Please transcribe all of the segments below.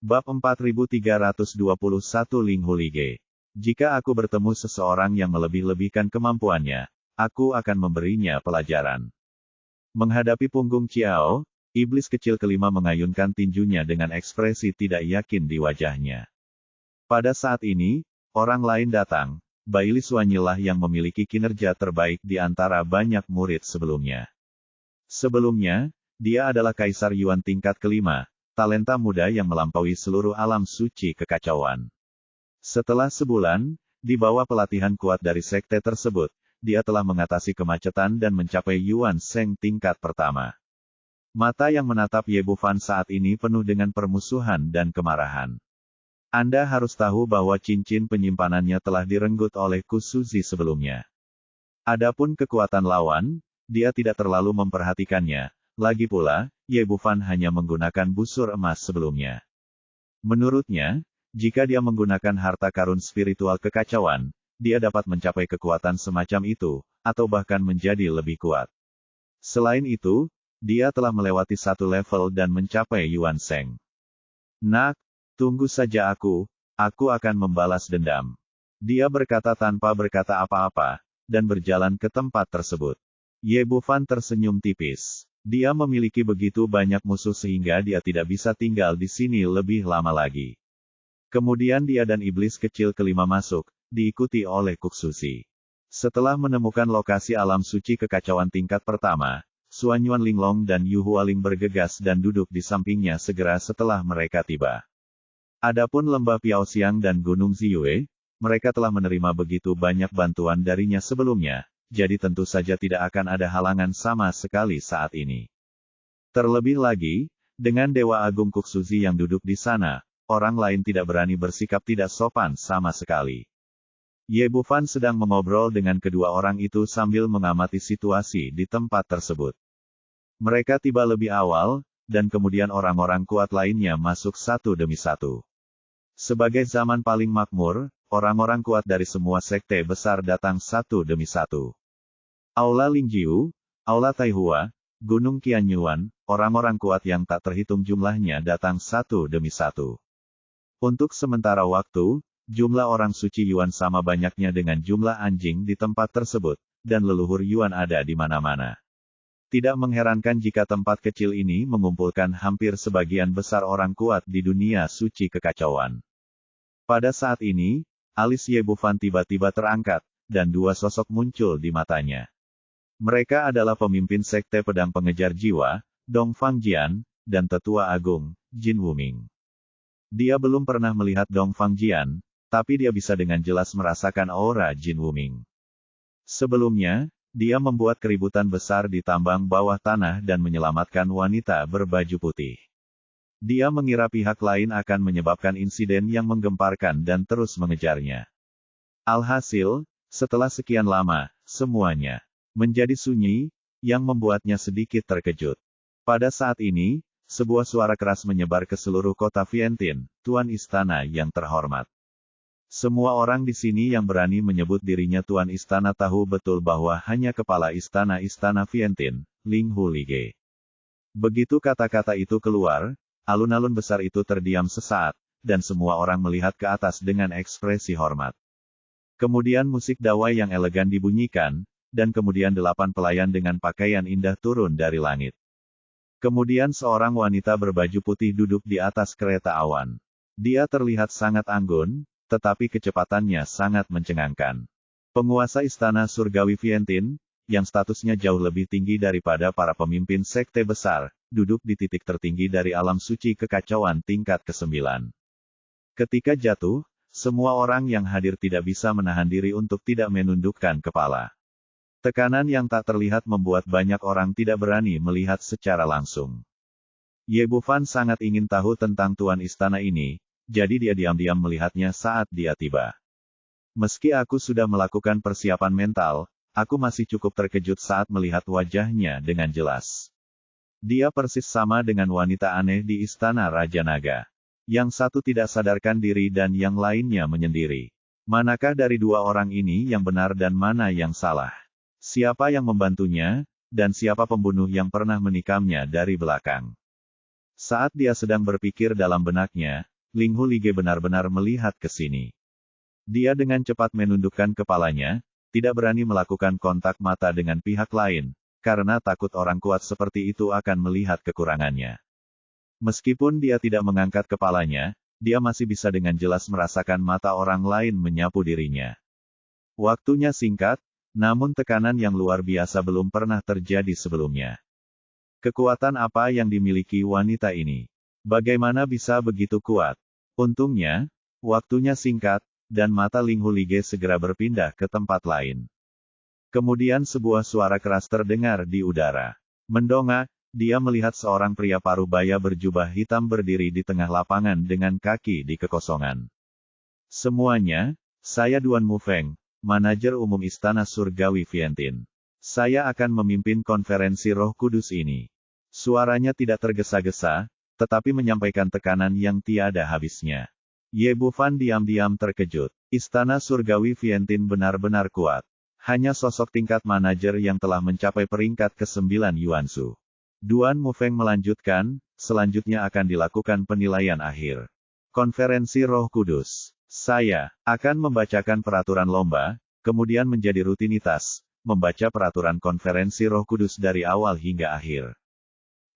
Bab 4321 Ling Hulige. Jika aku bertemu seseorang yang melebih-lebihkan kemampuannya, aku akan memberinya pelajaran. Menghadapi punggung Ciao, iblis kecil kelima mengayunkan tinjunya dengan ekspresi tidak yakin di wajahnya. Pada saat ini, orang lain datang. Baili Suanyilah yang memiliki kinerja terbaik di antara banyak murid sebelumnya. Sebelumnya, dia adalah Kaisar Yuan tingkat kelima, talenta muda yang melampaui seluruh alam suci kekacauan. Setelah sebulan, di bawah pelatihan kuat dari sekte tersebut, dia telah mengatasi kemacetan dan mencapai Yuan Sheng tingkat pertama. Mata yang menatap Ye Bufan saat ini penuh dengan permusuhan dan kemarahan. Anda harus tahu bahwa cincin penyimpanannya telah direnggut oleh Ku Suzi sebelumnya. Adapun kekuatan lawan, dia tidak terlalu memperhatikannya. Lagi pula, Ye Bufan hanya menggunakan busur emas sebelumnya. Menurutnya, jika dia menggunakan harta karun spiritual kekacauan, dia dapat mencapai kekuatan semacam itu, atau bahkan menjadi lebih kuat. Selain itu, dia telah melewati satu level dan mencapai Yuan Sheng. Nak, tunggu saja aku akan membalas dendam. Dia berkata tanpa berkata apa-apa, dan berjalan ke tempat tersebut. Ye Bufan tersenyum tipis. Dia memiliki begitu banyak musuh sehingga dia tidak bisa tinggal di sini lebih lama lagi. Kemudian dia dan iblis kecil kelima masuk, diikuti oleh Kuk Suzi. Setelah menemukan lokasi alam suci kekacauan tingkat pertama, Suanyuan Linglong dan Yu Hualing bergegas dan duduk di sampingnya segera setelah mereka tiba. Adapun lembah Piaoxiang dan Gunung Ziyue, mereka telah menerima begitu banyak bantuan darinya sebelumnya, jadi tentu saja tidak akan ada halangan sama sekali saat ini. Terlebih lagi, dengan Dewa Agung Kuk Suzi yang duduk di sana, orang lain tidak berani bersikap tidak sopan sama sekali. Ye Bufan sedang mengobrol dengan kedua orang itu sambil mengamati situasi di tempat tersebut. Mereka tiba lebih awal, dan kemudian orang-orang kuat lainnya masuk satu demi satu. Sebagai zaman paling makmur, orang-orang kuat dari semua sekte besar datang satu demi satu. Aula Lingjiu, Aula Taihua, Gunung Qianyuan, orang-orang kuat yang tak terhitung jumlahnya datang satu demi satu. Untuk sementara waktu, jumlah orang suci Yuan sama banyaknya dengan jumlah anjing di tempat tersebut, dan leluhur Yuan ada di mana-mana. Tidak mengherankan jika tempat kecil ini mengumpulkan hampir sebagian besar orang kuat di dunia suci kekacauan. Pada saat ini, alis Ye Bufan tiba-tiba terangkat, dan dua sosok muncul di matanya. Mereka adalah pemimpin sekte pedang pengejar jiwa, Dong Fangjian, dan tetua agung, Jin Wuming. Dia belum pernah melihat Dong Fangjian, tapi dia bisa dengan jelas merasakan aura Jin Wuming. Sebelumnya, dia membuat keributan besar di tambang bawah tanah dan menyelamatkan wanita berbaju putih. Dia mengira pihak lain akan menyebabkan insiden yang menggemparkan dan terus mengejarnya. Alhasil, setelah sekian lama, semuanya menjadi sunyi, yang membuatnya sedikit terkejut. Pada saat ini, sebuah suara keras menyebar ke seluruh kota Vientin, Tuan Istana yang terhormat. Semua orang di sini yang berani menyebut dirinya Tuan Istana tahu betul bahwa hanya kepala istana-istana Vientin, Ling Hulige. Begitu kata-kata itu keluar, alun-alun besar itu terdiam sesaat, dan semua orang melihat ke atas dengan ekspresi hormat. Kemudian musik dawai yang elegan dibunyikan, dan kemudian 8 pelayan dengan pakaian indah turun dari langit. Kemudian seorang wanita berbaju putih duduk di atas kereta awan. Dia terlihat sangat anggun, tetapi kecepatannya sangat mencengangkan. Penguasa istana surgawi Vientin, yang statusnya jauh lebih tinggi daripada para pemimpin sekte besar, duduk di titik tertinggi dari alam suci kekacauan tingkat ke-9. Ketika jatuh, semua orang yang hadir tidak bisa menahan diri untuk tidak menundukkan kepala. Tekanan yang tak terlihat membuat banyak orang tidak berani melihat secara langsung. Ye Bufan sangat ingin tahu tentang tuan istana ini, jadi dia diam-diam melihatnya saat dia tiba. Meski aku sudah melakukan persiapan mental, aku masih cukup terkejut saat melihat wajahnya dengan jelas. Dia persis sama dengan wanita aneh di istana Raja Naga. Yang satu tidak sadarkan diri dan yang lainnya menyendiri. Manakah dari dua orang ini yang benar dan mana yang salah? Siapa yang membantunya, dan siapa pembunuh yang pernah menikamnya dari belakang? Saat dia sedang berpikir dalam benaknya, Linghu Lige benar-benar melihat ke sini. Dia dengan cepat menundukkan kepalanya, tidak berani melakukan kontak mata dengan pihak lain, karena takut orang kuat seperti itu akan melihat kekurangannya. Meskipun dia tidak mengangkat kepalanya, dia masih bisa dengan jelas merasakan mata orang lain menyapu dirinya. Waktunya singkat, namun tekanan yang luar biasa belum pernah terjadi sebelumnya. Kekuatan apa yang dimiliki wanita ini? Bagaimana bisa begitu kuat? Untungnya, waktunya singkat, dan mata Linghu Lige segera berpindah ke tempat lain. Kemudian sebuah suara keras terdengar di udara. Mendongak, dia melihat seorang pria parubaya berjubah hitam berdiri di tengah lapangan dengan kaki di kekosongan. Semuanya, saya Duan Mufeng, manajer umum Istana Surgawi Vientin. Saya akan memimpin konferensi Roh Kudus ini. Suaranya tidak tergesa-gesa, tetapi menyampaikan tekanan yang tiada habisnya. Ye Bufan diam-diam terkejut. Istana Surgawi Vientin benar-benar kuat. Hanya sosok tingkat manajer yang telah mencapai peringkat ke-9 Yuansu. Duan Mufeng melanjutkan, selanjutnya akan dilakukan penilaian akhir. Konferensi Roh Kudus. Saya akan membacakan peraturan lomba, kemudian menjadi rutinitas, membaca peraturan konferensi Roh Kudus dari awal hingga akhir.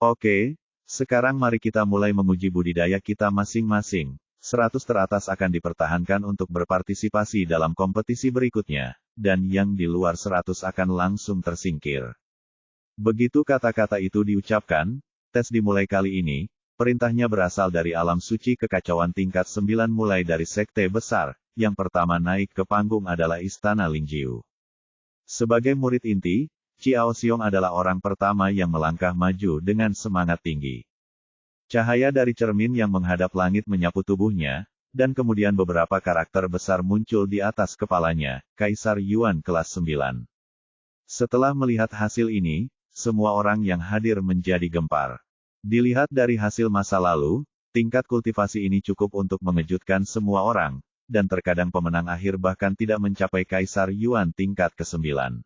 Oke, sekarang mari kita mulai menguji budidaya kita masing-masing. 100 teratas akan dipertahankan untuk berpartisipasi dalam kompetisi berikutnya, dan yang di luar 100 akan langsung tersingkir. Begitu kata-kata itu diucapkan, tes dimulai kali ini, perintahnya berasal dari alam suci kekacauan tingkat 9 mulai dari sekte besar, yang pertama naik ke panggung adalah Istana Lingjiu. Sebagai murid inti, Xiao Xiong adalah orang pertama yang melangkah maju dengan semangat tinggi. Cahaya dari cermin yang menghadap langit menyapu tubuhnya, dan kemudian beberapa karakter besar muncul di atas kepalanya, Kaisar Yuan kelas 9. Setelah melihat hasil ini, semua orang yang hadir menjadi gempar. Dilihat dari hasil masa lalu, tingkat kultivasi ini cukup untuk mengejutkan semua orang, dan terkadang pemenang akhir bahkan tidak mencapai Kaisar Yuan tingkat ke-9.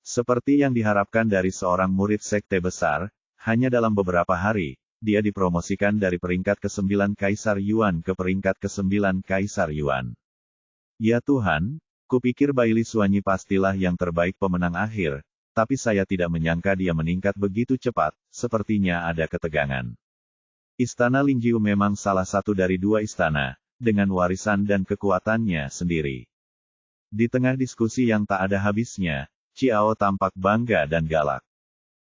Seperti yang diharapkan dari seorang murid sekte besar, hanya dalam beberapa hari, dia dipromosikan dari peringkat ke-9 Kaisar Yuan ke peringkat ke-9 Kaisar Yuan. Ya Tuhan, kupikir Baili Suanyi pastilah yang terbaik pemenang akhir, tapi saya tidak menyangka dia meningkat begitu cepat, sepertinya ada ketegangan. Istana Lingjiu memang salah satu dari dua istana, dengan warisan dan kekuatannya sendiri. Di tengah diskusi yang tak ada habisnya, Xiao tampak bangga dan galak.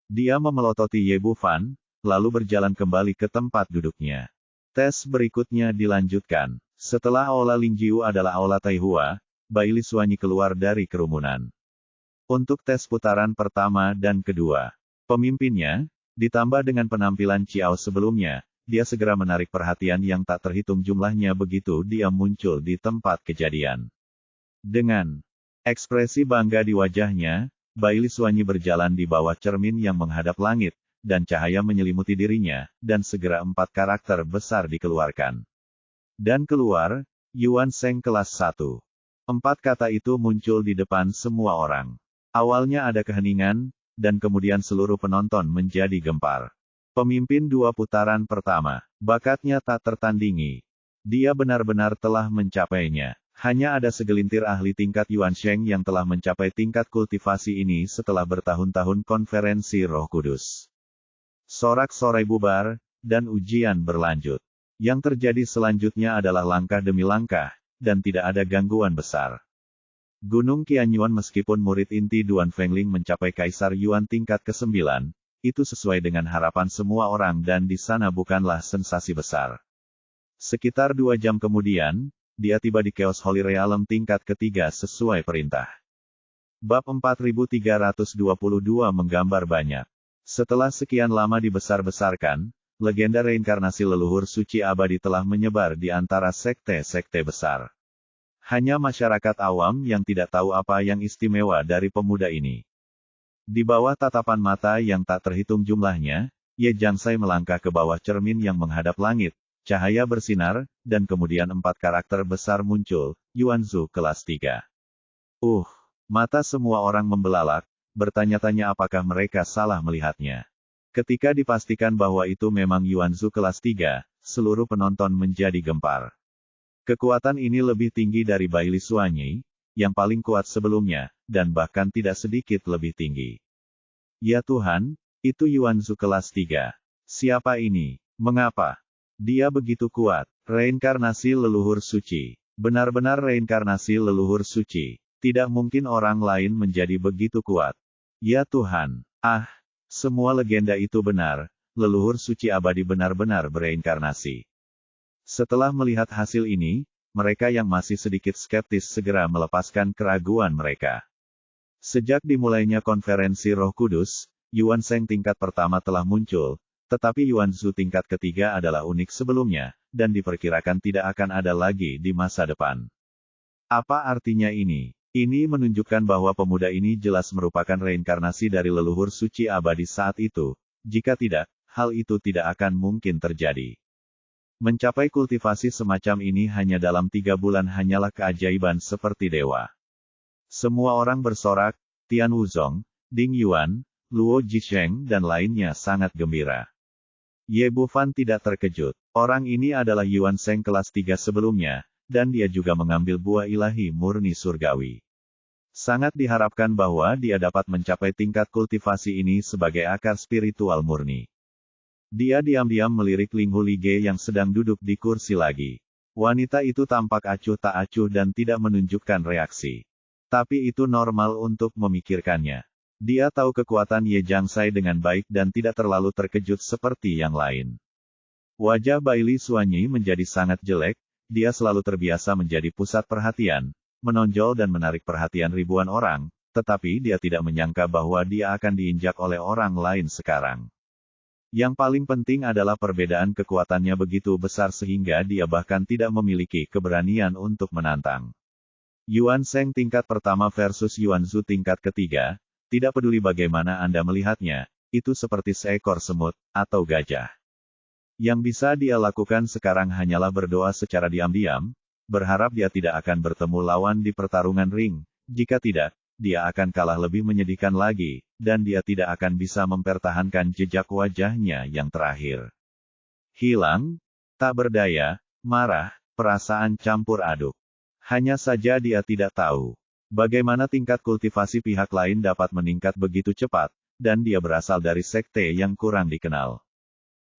Dia memelototi Ye Bufan, lalu berjalan kembali ke tempat duduknya. Tes berikutnya dilanjutkan. Setelah Aula Lingjiu adalah Aula Taihua, Baili Suanyi keluar dari kerumunan. Untuk tes putaran pertama dan kedua, pemimpinnya, ditambah dengan penampilan Xiao sebelumnya, dia segera menarik perhatian yang tak terhitung jumlahnya begitu dia muncul di tempat kejadian. Dengan ekspresi bangga di wajahnya, Baili Suanyi berjalan di bawah cermin yang menghadap langit, dan cahaya menyelimuti dirinya, dan segera 4 karakter besar dikeluarkan. Dan keluar, Yuan Sheng kelas 1. 4 kata itu muncul di depan semua orang. Awalnya ada keheningan, dan kemudian seluruh penonton menjadi gempar. Pemimpin 2 putaran pertama, bakatnya tak tertandingi. Dia benar-benar telah mencapainya. Hanya ada segelintir ahli tingkat Yuan Sheng yang telah mencapai tingkat kultivasi ini setelah bertahun-tahun konferensi Roh Kudus. Sorak-sorai bubar, dan ujian berlanjut. Yang terjadi selanjutnya adalah langkah demi langkah, dan tidak ada gangguan besar. Gunung Qianyuan meskipun murid inti Duan Fengling mencapai Kaisar Yuan tingkat ke-9, itu sesuai dengan harapan semua orang dan di sana bukanlah sensasi besar. Sekitar 2 jam kemudian, dia tiba di Chaos Holy Realm tingkat ketiga sesuai perintah. Bab 4322 menggambar banyak. Setelah sekian lama dibesar-besarkan, legenda reinkarnasi leluhur suci abadi telah menyebar di antara sekte-sekte besar. Hanya masyarakat awam yang tidak tahu apa yang istimewa dari pemuda ini. Di bawah tatapan mata yang tak terhitung jumlahnya, Ye Jiangsai melangkah ke bawah cermin yang menghadap langit. Cahaya bersinar, dan kemudian 4 karakter besar muncul, Yuanzu kelas 3. Mata semua orang membelalak, bertanya-tanya apakah mereka salah melihatnya. Ketika dipastikan bahwa itu memang Yuanzu kelas 3, seluruh penonton menjadi gempar. Kekuatan ini lebih tinggi dari Bailey Suanyi, yang paling kuat sebelumnya, dan bahkan tidak sedikit lebih tinggi. Ya Tuhan, itu Yuanzu kelas 3. Siapa ini? Mengapa? Dia begitu kuat. Reinkarnasi leluhur suci. Benar-benar reinkarnasi leluhur suci. Tidak mungkin orang lain menjadi begitu kuat. Ya Tuhan. Semua legenda itu benar. Leluhur suci abadi benar-benar bereinkarnasi. Setelah melihat hasil ini, mereka yang masih sedikit skeptis segera melepaskan keraguan mereka. Sejak dimulainya konferensi Roh Kudus, Yuan Sheng tingkat pertama telah muncul, tetapi Yuanzu tingkat ketiga adalah unik sebelumnya, dan diperkirakan tidak akan ada lagi di masa depan. Apa artinya ini? Ini menunjukkan bahwa pemuda ini jelas merupakan reinkarnasi dari leluhur suci abadi saat itu. Jika tidak, hal itu tidak akan mungkin terjadi. Mencapai kultivasi semacam ini hanya dalam 3 bulan hanyalah keajaiban seperti dewa. Semua orang bersorak, Tian Wuzong, Ding Yuan, Luo Jisheng dan lainnya sangat gembira. Ye Bufan tidak terkejut. Orang ini adalah Yuan Sheng kelas 3 sebelumnya, dan dia juga mengambil buah ilahi murni surgawi. Sangat diharapkan bahwa dia dapat mencapai tingkat kultivasi ini sebagai akar spiritual murni. Dia diam-diam melirik Ling Hulige yang sedang duduk di kursi lagi. Wanita itu tampak acuh tak acuh dan tidak menunjukkan reaksi. Tapi itu normal untuk memikirkannya. Dia tahu kekuatan Ye Jiangshai dengan baik dan tidak terlalu terkejut seperti yang lain. Wajah Bailey Suanyi menjadi sangat jelek, dia selalu terbiasa menjadi pusat perhatian, menonjol dan menarik perhatian ribuan orang, tetapi dia tidak menyangka bahwa dia akan diinjak oleh orang lain sekarang. Yang paling penting adalah perbedaan kekuatannya begitu besar sehingga dia bahkan tidak memiliki keberanian untuk menantang. Yuan Sheng tingkat pertama versus Yuanzu tingkat ketiga, tidak peduli bagaimana Anda melihatnya, itu seperti seekor semut, atau gajah. Yang bisa dia lakukan sekarang hanyalah berdoa secara diam-diam, berharap dia tidak akan bertemu lawan di pertarungan ring, jika tidak, dia akan kalah lebih menyedihkan lagi, dan dia tidak akan bisa mempertahankan jejak wajahnya yang terakhir. Hilang, tak berdaya, marah, perasaan campur aduk. Hanya saja dia tidak tahu bagaimana tingkat kultivasi pihak lain dapat meningkat begitu cepat, dan dia berasal dari sekte yang kurang dikenal.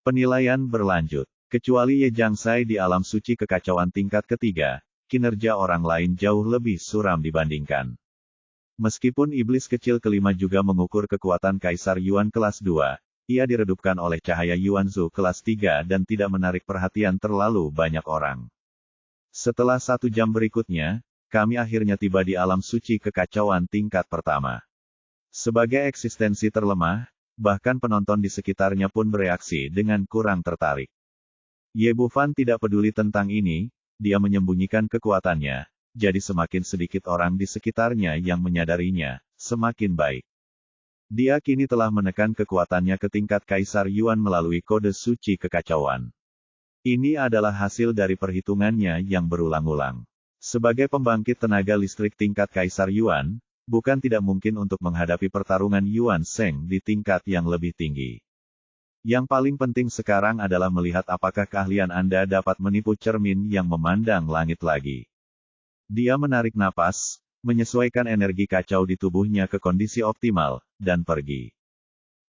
Penilaian berlanjut. Kecuali Ye Jiangshai di alam suci kekacauan tingkat ketiga, kinerja orang lain jauh lebih suram dibandingkan. Meskipun iblis kecil kelima juga mengukur kekuatan Kaisar Yuan kelas 2, ia diredupkan oleh cahaya Yuanzu kelas 3 dan tidak menarik perhatian terlalu banyak orang. Setelah 1 jam berikutnya, kami akhirnya tiba di alam suci kekacauan tingkat pertama. Sebagai eksistensi terlemah, bahkan penonton di sekitarnya pun bereaksi dengan kurang tertarik. Ye Bufan tidak peduli tentang ini, dia menyembunyikan kekuatannya. Jadi semakin sedikit orang di sekitarnya yang menyadarinya, semakin baik. Dia kini telah menekan kekuatannya ke tingkat Kaisar Yuan melalui kode suci kekacauan. Ini adalah hasil dari perhitungannya yang berulang-ulang. Sebagai pembangkit tenaga listrik tingkat Kaisar Yuan, bukan tidak mungkin untuk menghadapi pertarungan Yuan Sheng di tingkat yang lebih tinggi. Yang paling penting sekarang adalah melihat apakah keahlian Anda dapat menipu cermin yang memandang langit lagi. Dia menarik napas, menyesuaikan energi kacau di tubuhnya ke kondisi optimal, dan pergi.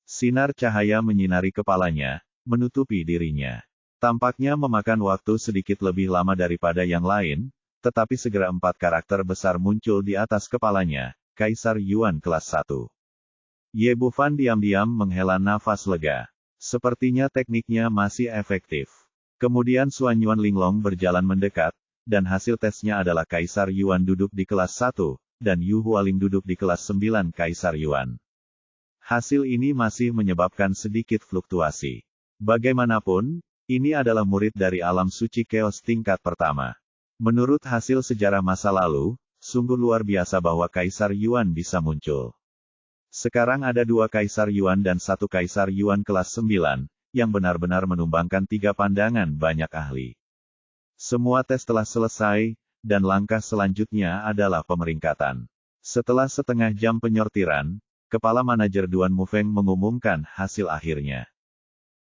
Sinar cahaya menyinari kepalanya, menutupi dirinya. Tampaknya memakan waktu sedikit lebih lama daripada yang lain, tetapi segera 4 karakter besar muncul di atas kepalanya, Kaisar Yuan kelas 1. Ye Bufan diam-diam menghela nafas lega. Sepertinya tekniknya masih efektif. Kemudian Suan Yuan Linglong berjalan mendekat, dan hasil tesnya adalah Kaisar Yuan duduk di kelas 1, dan Yu Hualing duduk di kelas 9 Kaisar Yuan. Hasil ini masih menyebabkan sedikit fluktuasi. Bagaimanapun, ini adalah murid dari alam suci Chaos tingkat pertama. Menurut hasil sejarah masa lalu, sungguh luar biasa bahwa Kaisar Yuan bisa muncul. Sekarang ada 2 Kaisar Yuan dan 1 Kaisar Yuan kelas 9, yang benar-benar menumbangkan 3 pandangan banyak ahli. Semua tes telah selesai, dan langkah selanjutnya adalah pemeringkatan. Setelah setengah jam penyortiran, Kepala Manajer Duan Mufeng mengumumkan hasil akhirnya.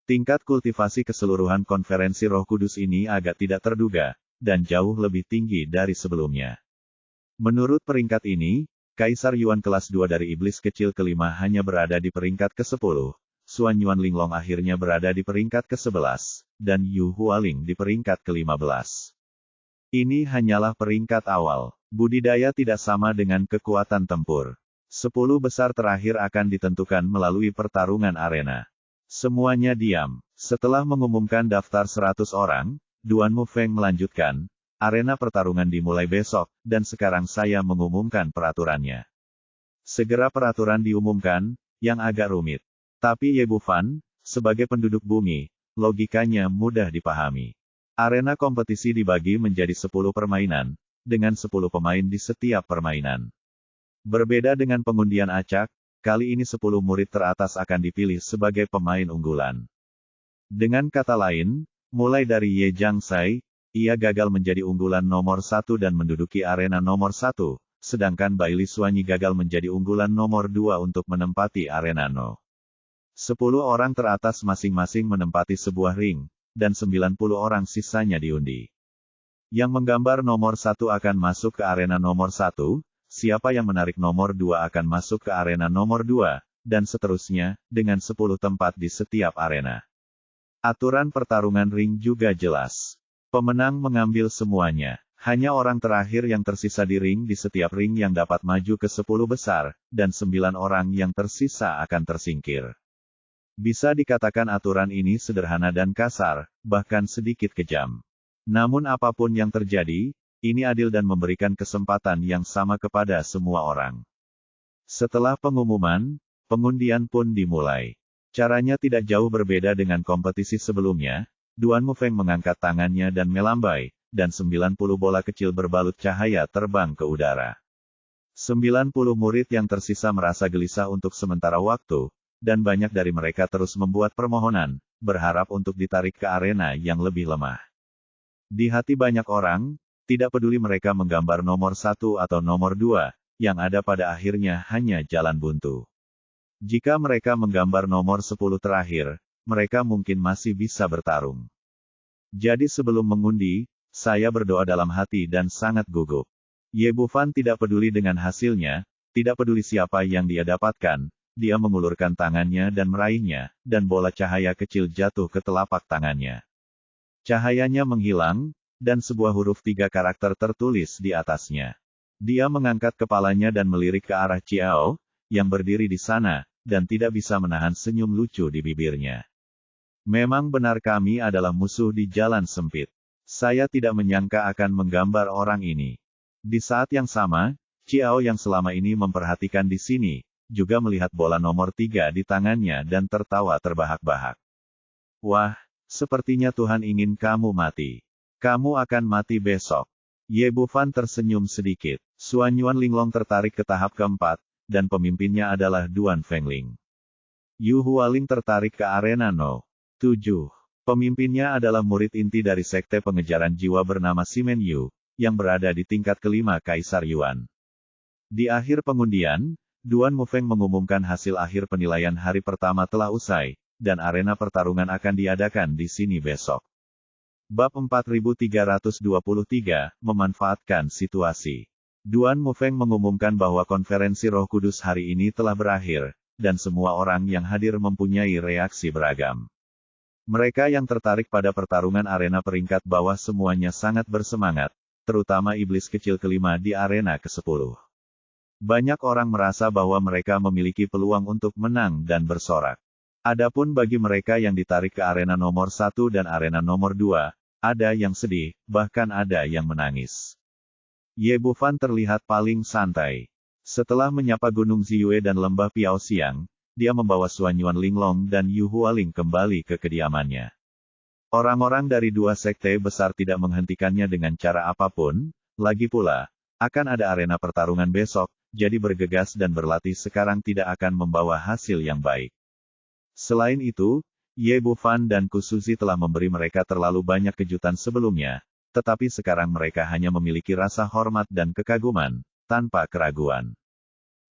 Tingkat kultivasi keseluruhan konferensi Roh Kudus ini agak tidak terduga, dan jauh lebih tinggi dari sebelumnya. Menurut peringkat ini, Kaisar Yuan kelas 2 dari iblis kecil kelima hanya berada di peringkat ke-10, Suan Yuan Linglong akhirnya berada di peringkat ke-11, dan Yu Hualing di peringkat ke-15. Ini hanyalah peringkat awal. Budidaya tidak sama dengan kekuatan tempur. 10 besar terakhir akan ditentukan melalui pertarungan arena. Semuanya diam. Setelah mengumumkan daftar 100 orang, Duan Mufeng melanjutkan, arena pertarungan dimulai besok, dan sekarang saya mengumumkan peraturannya. Segera peraturan diumumkan, yang agak rumit. Tapi Ye Bufan, sebagai penduduk bumi, logikanya mudah dipahami. Arena kompetisi dibagi menjadi 10 permainan, dengan 10 pemain di setiap permainan. Berbeda dengan pengundian acak, kali ini 10 murid teratas akan dipilih sebagai pemain unggulan. Dengan kata lain, mulai dari Ye Jiangsai, ia gagal menjadi unggulan nomor 1 dan menduduki arena nomor 1, sedangkan Bai Li Suanyi gagal menjadi unggulan nomor 2 untuk menempati arena No. 10 orang teratas masing-masing menempati sebuah ring, dan 90 orang sisanya diundi. Yang menggambar nomor 1 akan masuk ke arena nomor 1, siapa yang menarik nomor 2 akan masuk ke arena nomor 2, dan seterusnya, dengan 10 tempat di setiap arena. Aturan pertarungan ring juga jelas. Pemenang mengambil semuanya. Hanya orang terakhir yang tersisa di ring di setiap ring yang dapat maju ke 10 besar, dan 9 orang yang tersisa akan tersingkir. Bisa dikatakan aturan ini sederhana dan kasar, bahkan sedikit kejam. Namun apapun yang terjadi, ini adil dan memberikan kesempatan yang sama kepada semua orang. Setelah pengumuman, pengundian pun dimulai. Caranya tidak jauh berbeda dengan kompetisi sebelumnya. Duan Mufeng mengangkat tangannya dan melambai, dan 90 bola kecil berbalut cahaya terbang ke udara. 90 murid yang tersisa merasa gelisah untuk sementara waktu, dan banyak dari mereka terus membuat permohonan, berharap untuk ditarik ke arena yang lebih lemah. Di hati banyak orang, tidak peduli mereka menggambar nomor 1 atau nomor 2, yang ada pada akhirnya hanya jalan buntu. Jika mereka menggambar nomor 10 terakhir, mereka mungkin masih bisa bertarung. Jadi sebelum mengundi, saya berdoa dalam hati dan sangat gugup. Ye Bufan tidak peduli dengan hasilnya, tidak peduli siapa yang dia dapatkan, dia mengulurkan tangannya dan meraihnya, dan bola cahaya kecil jatuh ke telapak tangannya. Cahayanya menghilang, dan sebuah huruf 3 karakter tertulis di atasnya. Dia mengangkat kepalanya dan melirik ke arah Chiao, yang berdiri di sana, dan tidak bisa menahan senyum lucu di bibirnya. Memang benar kami adalah musuh di jalan sempit. Saya tidak menyangka akan menggambar orang ini. Di saat yang sama, Chiao yang selama ini memperhatikan di sini, juga melihat bola nomor 3 di tangannya dan tertawa terbahak-bahak. Wah, sepertinya Tuhan ingin kamu mati. Kamu akan mati besok. Ye Bufan tersenyum sedikit. Suan Yuan Linglong tertarik ke tahap keempat, dan pemimpinnya adalah Duan Fengling. Yu Hualing tertarik ke arena No. 7. Pemimpinnya adalah murid inti dari sekte pengejaran jiwa bernama Simen Yu, yang berada di tingkat kelima Kaisar Yuan. Di akhir pengundian, Duan Mufeng mengumumkan hasil akhir penilaian hari pertama telah usai, dan arena pertarungan akan diadakan di sini besok. Bab 4323, memanfaatkan situasi. Duan Mufeng mengumumkan bahwa konferensi Roh Kudus hari ini telah berakhir, dan semua orang yang hadir mempunyai reaksi beragam. Mereka yang tertarik pada pertarungan arena peringkat bawah semuanya sangat bersemangat, terutama iblis kecil kelima di arena ke-10. Banyak orang merasa bahwa mereka memiliki peluang untuk menang dan bersorak. Adapun bagi mereka yang ditarik ke arena nomor 1 dan arena nomor 2, ada yang sedih, bahkan ada yang menangis. Ye Bufan terlihat paling santai. Setelah menyapa Gunung Ziyue dan Lembah Piaoxiang, dia membawa Suan Yuan Linglong dan Yu Hualing kembali ke kediamannya. Orang-orang dari dua sekte besar tidak menghentikannya dengan cara apapun, lagi pula, akan ada arena pertarungan besok, jadi bergegas dan berlatih sekarang tidak akan membawa hasil yang baik. Selain itu, Ye Bufan dan Kusuzi telah memberi mereka terlalu banyak kejutan sebelumnya, tetapi sekarang mereka hanya memiliki rasa hormat dan kekaguman, tanpa keraguan.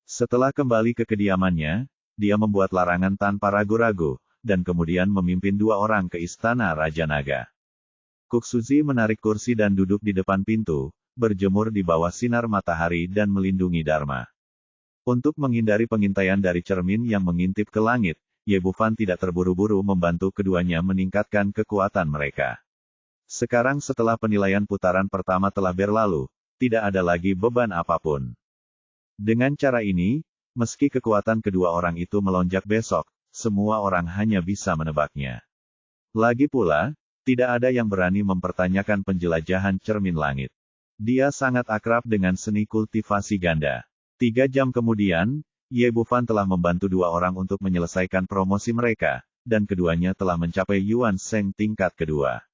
Setelah kembali ke kediamannya, dia membuat larangan tanpa ragu-ragu, dan kemudian memimpin 2 orang ke istana Raja Naga. Kuksuzi menarik kursi dan duduk di depan pintu, berjemur di bawah sinar matahari dan melindungi Dharma. Untuk menghindari pengintaian dari cermin yang mengintip ke langit, Ye Bufan tidak terburu-buru membantu keduanya meningkatkan kekuatan mereka. Sekarang setelah penilaian putaran pertama telah berlalu, tidak ada lagi beban apapun. Dengan cara ini, meski kekuatan kedua orang itu melonjak besok, semua orang hanya bisa menebaknya. Lagi pula, tidak ada yang berani mempertanyakan penjelajahan cermin langit. Dia sangat akrab dengan seni kultivasi ganda. 3 jam kemudian, Ye Bufan telah membantu 2 orang untuk menyelesaikan promosi mereka, dan keduanya telah mencapai Yuan Sheng tingkat kedua.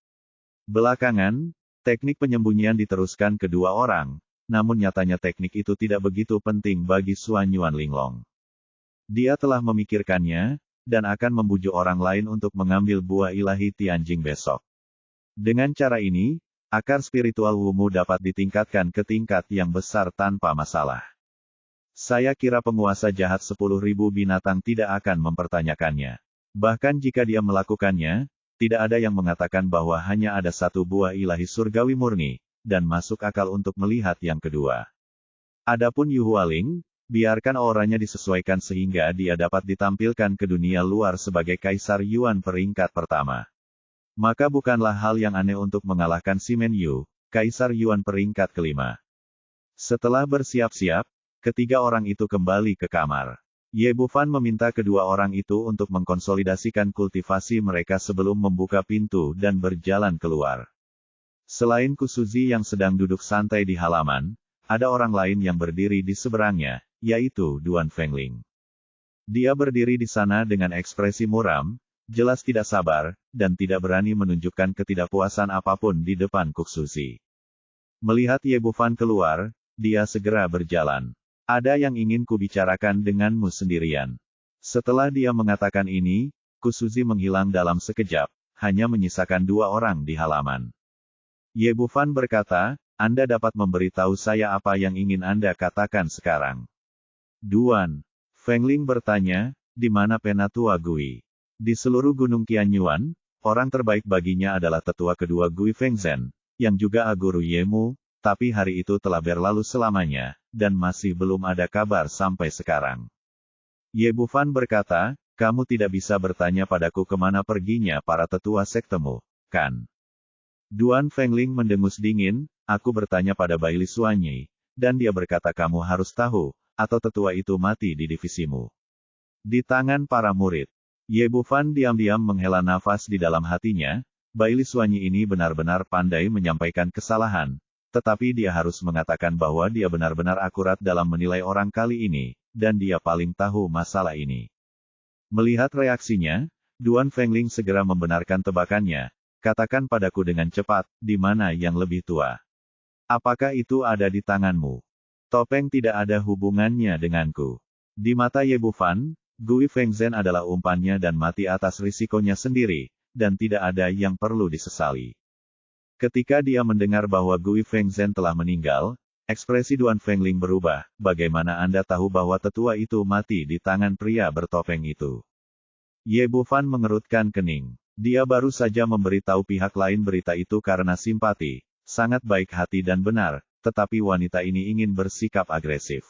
Belakangan, teknik penyembunyian diteruskan kedua orang, namun nyatanya teknik itu tidak begitu penting bagi Suan Yuan Linglong. Dia telah memikirkannya, dan akan membujuk orang lain untuk mengambil buah ilahi Tianjing besok. Dengan cara ini, akar spiritual Wumu dapat ditingkatkan ke tingkat yang besar tanpa masalah. Saya kira penguasa jahat 10.000 binatang tidak akan mempertanyakannya. Bahkan jika dia melakukannya, tidak ada yang mengatakan bahwa hanya ada 1 buah ilahi surgawi murni, dan masuk akal untuk melihat yang kedua. Adapun Yu Hualing, biarkan auranya disesuaikan sehingga dia dapat ditampilkan ke dunia luar sebagai Kaisar Yuan peringkat pertama. Maka bukanlah hal yang aneh untuk mengalahkan Simen Yu, Kaisar Yuan peringkat kelima. Setelah bersiap-siap, ketiga orang itu kembali ke kamar. Ye Bufan meminta kedua orang itu untuk mengkonsolidasikan kultivasi mereka sebelum membuka pintu dan berjalan keluar. Selain Kusuzi yang sedang duduk santai di halaman, ada orang lain yang berdiri di seberangnya, yaitu Duan Fengling. Dia berdiri di sana dengan ekspresi muram, jelas tidak sabar, dan tidak berani menunjukkan ketidakpuasan apapun di depan Kusuzi. Melihat Ye Bufan keluar, dia segera berjalan. Ada yang ingin kubicarakan denganmu sendirian. Setelah dia mengatakan ini, Kusuzi menghilang dalam sekejap, hanya menyisakan 2 orang di halaman. Ye Bufan berkata, Anda dapat memberitahu saya apa yang ingin Anda katakan sekarang. Duan Fengling bertanya, di mana Penatua Gui? Di seluruh Gunung Qianyuan, orang terbaik baginya adalah tetua kedua Gui Fengzhen, yang juga guru Yemu, tapi hari itu telah berlalu selamanya, dan masih belum ada kabar sampai sekarang. Ye Bufan berkata, kamu tidak bisa bertanya padaku kemana perginya para tetua sektemu, kan? Duan Fengling mendengus dingin, aku bertanya pada Baili Suanyi, dan dia berkata kamu harus tahu, atau tetua itu mati di divisimu. Di tangan para murid. Ye Bufan diam-diam menghela nafas di dalam hatinya, Baili Suanyi ini benar-benar pandai menyampaikan kesalahan, tetapi dia harus mengatakan bahwa dia benar-benar akurat dalam menilai orang kali ini, dan dia paling tahu masalah ini. Melihat reaksinya, Duan Fengling segera membenarkan tebakannya, katakan padaku dengan cepat, di mana yang lebih tua? Apakah itu ada di tanganmu? Topeng tidak ada hubungannya denganku. Di mata Ye Bufan, Gui Fengzhen adalah umpannya dan mati atas risikonya sendiri, dan tidak ada yang perlu disesali. Ketika dia mendengar bahwa Gui Fengzhen telah meninggal, ekspresi Duan Fengling berubah, bagaimana Anda tahu bahwa tetua itu mati di tangan pria bertopeng itu? Ye Bufan mengerutkan kening. Dia baru saja memberitahu pihak lain berita itu karena simpati, sangat baik hati dan benar, tetapi wanita ini ingin bersikap agresif.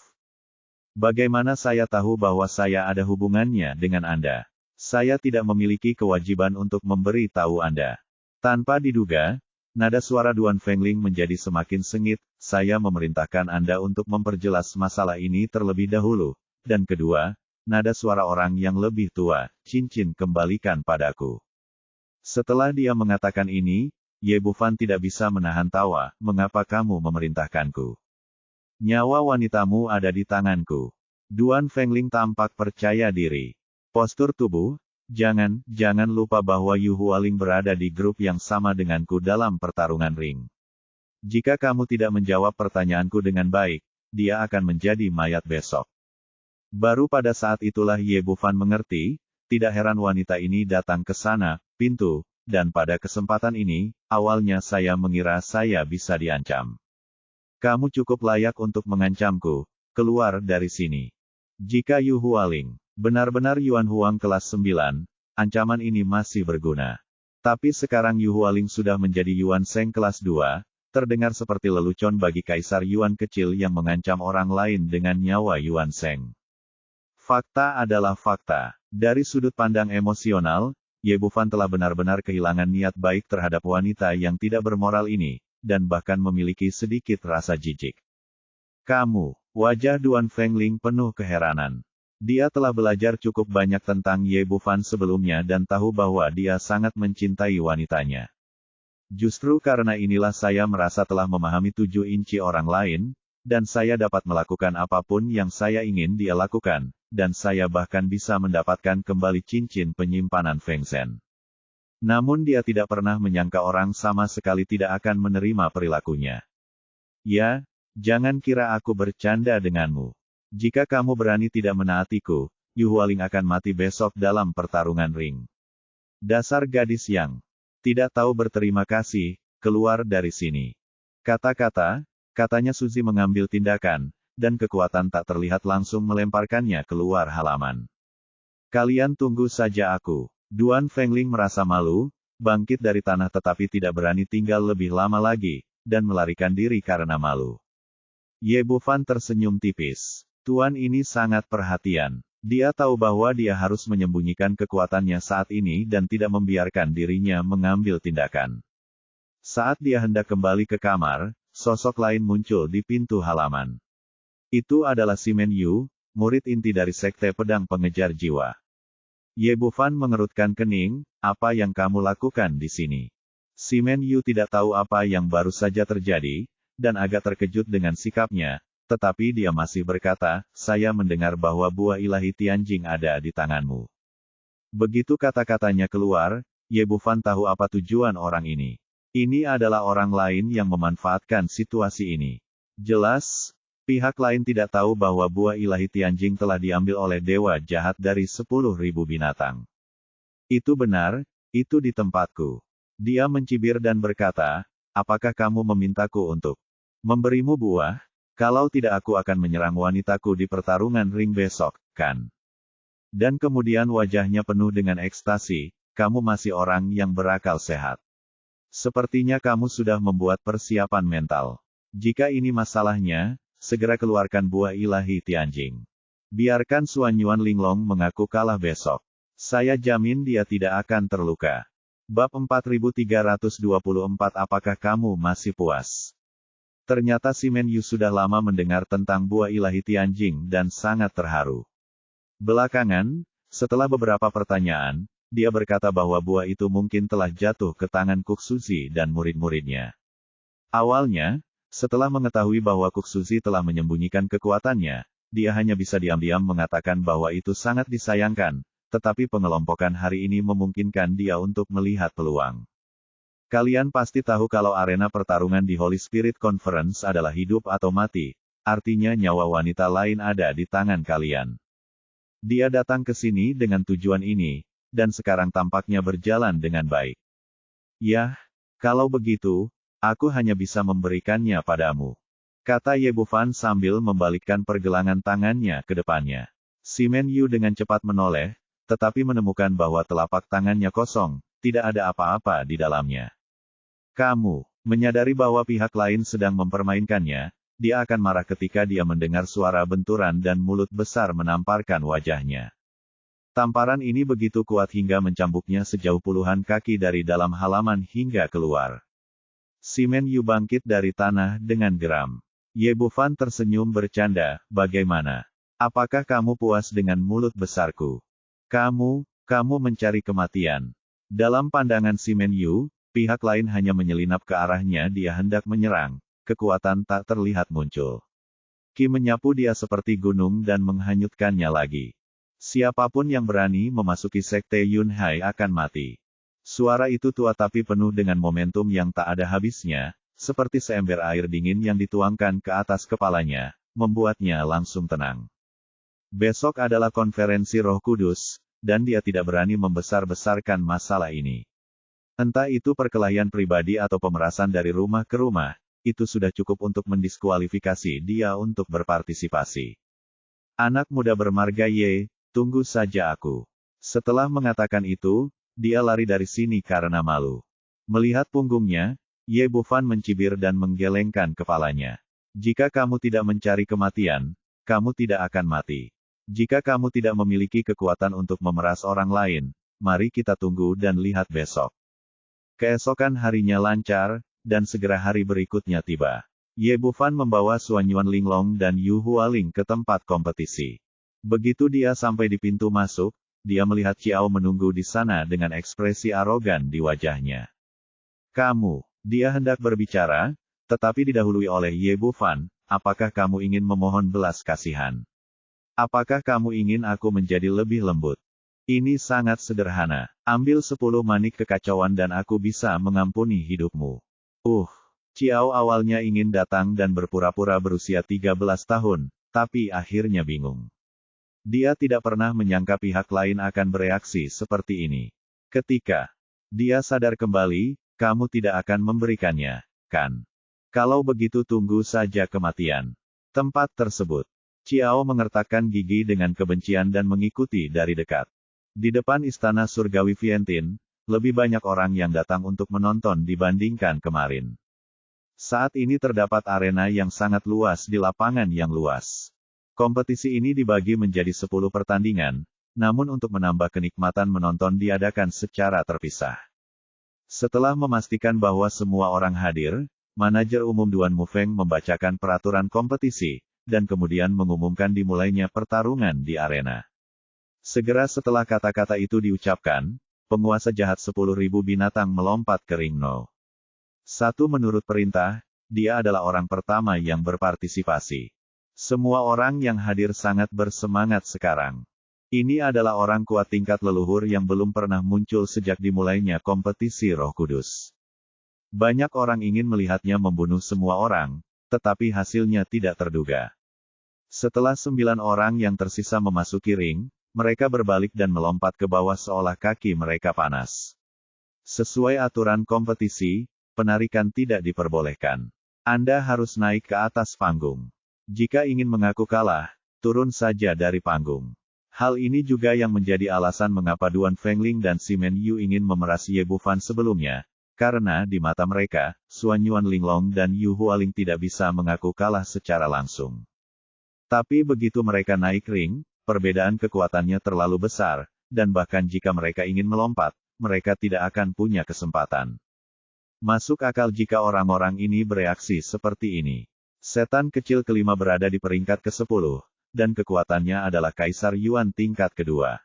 Bagaimana saya tahu bahwa saya ada hubungannya dengan Anda? Saya tidak memiliki kewajiban untuk memberi tahu Anda. Tanpa diduga, nada suara Duan Fengling menjadi semakin sengit, saya memerintahkan Anda untuk memperjelas masalah ini terlebih dahulu, dan kedua, nada suara orang yang lebih tua, cincin kembalikan padaku. Setelah dia mengatakan ini, Ye Bufan tidak bisa menahan tawa, mengapa kamu memerintahkanku? Nyawa wanitamu ada di tanganku. Duan Fengling tampak percaya diri. Postur tubuh, jangan lupa bahwa Yu Hualing berada di grup yang sama denganku dalam pertarungan ring. Jika kamu tidak menjawab pertanyaanku dengan baik, dia akan menjadi mayat besok. Baru pada saat itulah Ye Bufan mengerti, tidak heran wanita ini datang ke sana, pintu, dan pada kesempatan ini, awalnya saya mengira saya bisa diancam. Kamu cukup layak untuk mengancamku, keluar dari sini. Jika Yu Hualing benar-benar Yuan Huang kelas 9, ancaman ini masih berguna. Tapi sekarang Yu Hualing sudah menjadi Yuan Sheng kelas 2, terdengar seperti lelucon bagi Kaisar Yuan kecil yang mengancam orang lain dengan nyawa Yuan Sheng. Fakta adalah fakta. Dari sudut pandang emosional, Ye Bufan telah benar-benar kehilangan niat baik terhadap wanita yang tidak bermoral ini, dan bahkan memiliki sedikit rasa jijik. Kamu, wajah Duan Fengling penuh keheranan. Dia telah belajar cukup banyak tentang Ye Bufan sebelumnya dan tahu bahwa dia sangat mencintai wanitanya. Justru karena inilah saya merasa telah memahami 7 inci orang lain, dan saya dapat melakukan apapun yang saya ingin dia lakukan, dan saya bahkan bisa mendapatkan kembali cincin penyimpanan Feng Shen. Namun dia tidak pernah menyangka orang sama sekali tidak akan menerima perilakunya. Ya, jangan kira aku bercanda denganmu. Jika kamu berani tidak menaatiku, Yu Hualing akan mati besok dalam pertarungan ring. Dasar gadis yang tidak tahu berterima kasih, keluar dari sini. Katanya Suzy mengambil tindakan, dan kekuatan tak terlihat langsung melemparkannya keluar halaman. Kalian tunggu saja aku. Duan Fengling merasa malu, bangkit dari tanah tetapi tidak berani tinggal lebih lama lagi, dan melarikan diri karena malu. Ye Bufan tersenyum tipis. Tuan ini sangat perhatian. Dia tahu bahwa dia harus menyembunyikan kekuatannya saat ini dan tidak membiarkan dirinya mengambil tindakan. Saat dia hendak kembali ke kamar, sosok lain muncul di pintu halaman. Itu adalah Simen Yu, murid inti dari Sekte Pedang Pengejar Jiwa. Ye Bufan mengerutkan kening, apa yang kamu lakukan di sini? Simen Yu tidak tahu apa yang baru saja terjadi, dan agak terkejut dengan sikapnya. Tetapi dia masih berkata, saya mendengar bahwa buah ilahi Tianjing ada di tanganmu. Begitu kata-katanya keluar, Ye Bufan tahu apa tujuan orang ini. Ini adalah orang lain yang memanfaatkan situasi ini. Jelas, pihak lain tidak tahu bahwa buah ilahi Tianjing telah diambil oleh dewa jahat dari 10.000 binatang. Itu benar, itu di tempatku. Dia mencibir dan berkata, apakah kamu memintaku untuk memberimu buah? Kalau tidak aku akan menyerang wanitaku di pertarungan ring besok, kan? Dan kemudian wajahnya penuh dengan ekstasi, kamu masih orang yang berakal sehat. Sepertinya kamu sudah membuat persiapan mental. Jika ini masalahnya, segera keluarkan buah ilahi Tianjing. Biarkan Suan Yuan Linglong mengaku kalah besok. Saya jamin dia tidak akan terluka. Bab 4324 apakah kamu masih puas? Ternyata Simen Yu sudah lama mendengar tentang buah ilahi Tianjing dan sangat terharu. Belakangan, setelah beberapa pertanyaan, dia berkata bahwa buah itu mungkin telah jatuh ke tangan Kuk Suzy dan murid-muridnya. Awalnya, setelah mengetahui bahwa Kuk Suzy telah menyembunyikan kekuatannya, dia hanya bisa diam-diam mengatakan bahwa itu sangat disayangkan, tetapi pengelompokan hari ini memungkinkan dia untuk melihat peluang. Kalian pasti tahu kalau arena pertarungan di Holy Spirit Conference adalah hidup atau mati, artinya nyawa wanita lain ada di tangan kalian. Dia datang ke sini dengan tujuan ini, dan sekarang tampaknya berjalan dengan baik. Yah, kalau begitu, aku hanya bisa memberikannya padamu. Kata Ye Bufan sambil membalikkan pergelangan tangannya ke depannya. Simen Yu dengan cepat menoleh, tetapi menemukan bahwa telapak tangannya kosong, tidak ada apa-apa di dalamnya. Kamu menyadari bahwa pihak lain sedang mempermainkannya, dia akan marah ketika dia mendengar suara benturan dan mulut besar menamparkan wajahnya. Tamparan ini begitu kuat hingga mencambuknya sejauh puluhan kaki dari dalam halaman hingga keluar. Simen Yu bangkit dari tanah dengan geram. Ye Bufan tersenyum bercanda, bagaimana? Apakah kamu puas dengan mulut besarku? Kamu mencari kematian. Dalam pandangan Simen Yu, pihak lain hanya menyelinap ke arahnya dia hendak menyerang, kekuatan tak terlihat muncul. Qi menyapu dia seperti gunung dan menghanyutkannya lagi. Siapapun yang berani memasuki sekte Yun Hai akan mati. Suara itu tua tapi penuh dengan momentum yang tak ada habisnya, seperti seember air dingin yang dituangkan ke atas kepalanya, membuatnya langsung tenang. Besok adalah konferensi Roh Kudus, dan dia tidak berani membesar-besarkan masalah ini. Entah itu perkelahian pribadi atau pemerasan dari rumah ke rumah, itu sudah cukup untuk mendiskualifikasi dia untuk berpartisipasi. Anak muda bermarga Ye, tunggu saja aku. Setelah mengatakan itu, dia lari dari sini karena malu. Melihat punggungnya, Ye Bufan mencibir dan menggelengkan kepalanya. Jika kamu tidak mencari kematian, kamu tidak akan mati. Jika kamu tidak memiliki kekuatan untuk memeras orang lain, mari kita tunggu dan lihat besok. Keesokan harinya lancar, dan segera hari berikutnya tiba. Ye Bufan membawa Suanyuan Linglong dan Yu Hualing ke tempat kompetisi. Begitu dia sampai di pintu masuk, dia melihat Qiao menunggu di sana dengan ekspresi arogan di wajahnya. Kamu, dia hendak berbicara, tetapi didahului oleh Ye Bufan, apakah kamu ingin memohon belas kasihan? Apakah kamu ingin aku menjadi lebih lembut? Ini sangat sederhana. Ambil 10 manik kekacauan dan aku bisa mengampuni hidupmu. Qiao awalnya ingin datang dan berpura-pura berusia 13 tahun, tapi akhirnya bingung. Dia tidak pernah menyangka pihak lain akan bereaksi seperti ini. Ketika dia sadar kembali, kamu tidak akan memberikannya, kan? Kalau begitu tunggu saja kematian. Tempat tersebut. Qiao mengertakkan gigi dengan kebencian dan mengikuti dari dekat. Di depan istana surgawi Vientin, lebih banyak orang yang datang untuk menonton dibandingkan kemarin. Saat ini terdapat arena yang sangat luas di lapangan yang luas. Kompetisi ini dibagi menjadi 10 pertandingan, namun untuk menambah kenikmatan menonton diadakan secara terpisah. Setelah memastikan bahwa semua orang hadir, manajer umum Duan Mufeng membacakan peraturan kompetisi, dan kemudian mengumumkan dimulainya pertarungan di arena. Segera setelah kata-kata itu diucapkan, penguasa jahat 10.000 binatang melompat ke ring No. 1 menurut perintah, dia adalah orang pertama yang berpartisipasi. Semua orang yang hadir sangat bersemangat sekarang. Ini adalah orang kuat tingkat leluhur yang belum pernah muncul sejak dimulainya kompetisi Roh Kudus. Banyak orang ingin melihatnya membunuh semua orang, tetapi hasilnya tidak terduga. Setelah 9 orang yang tersisa memasuki ring, mereka berbalik dan melompat ke bawah seolah kaki mereka panas. Sesuai aturan kompetisi, penarikan tidak diperbolehkan. Anda harus naik ke atas panggung. Jika ingin mengaku kalah, turun saja dari panggung. Hal ini juga yang menjadi alasan mengapa Duan Fengling dan Simen Yu ingin memeras Ye Bufan sebelumnya, karena di mata mereka, Suanyuan Linglong dan Yu Hualing tidak bisa mengaku kalah secara langsung. Tapi begitu mereka naik ring, perbedaan kekuatannya terlalu besar, dan bahkan jika mereka ingin melompat, mereka tidak akan punya kesempatan. Masuk akal jika orang-orang ini bereaksi seperti ini. Setan kecil kelima berada di peringkat ke-10, dan kekuatannya adalah Kaisar Yuan tingkat kedua.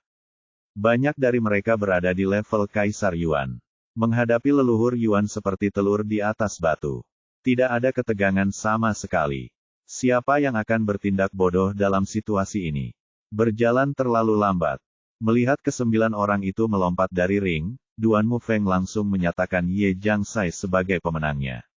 Banyak dari mereka berada di level Kaisar Yuan. Menghadapi leluhur Yuan seperti telur di atas batu. Tidak ada ketegangan sama sekali. Siapa yang akan bertindak bodoh dalam situasi ini? Berjalan terlalu lambat. Melihat ke-9 orang itu melompat dari ring, Duan Mufeng langsung menyatakan Ye Jiangsai sebagai pemenangnya.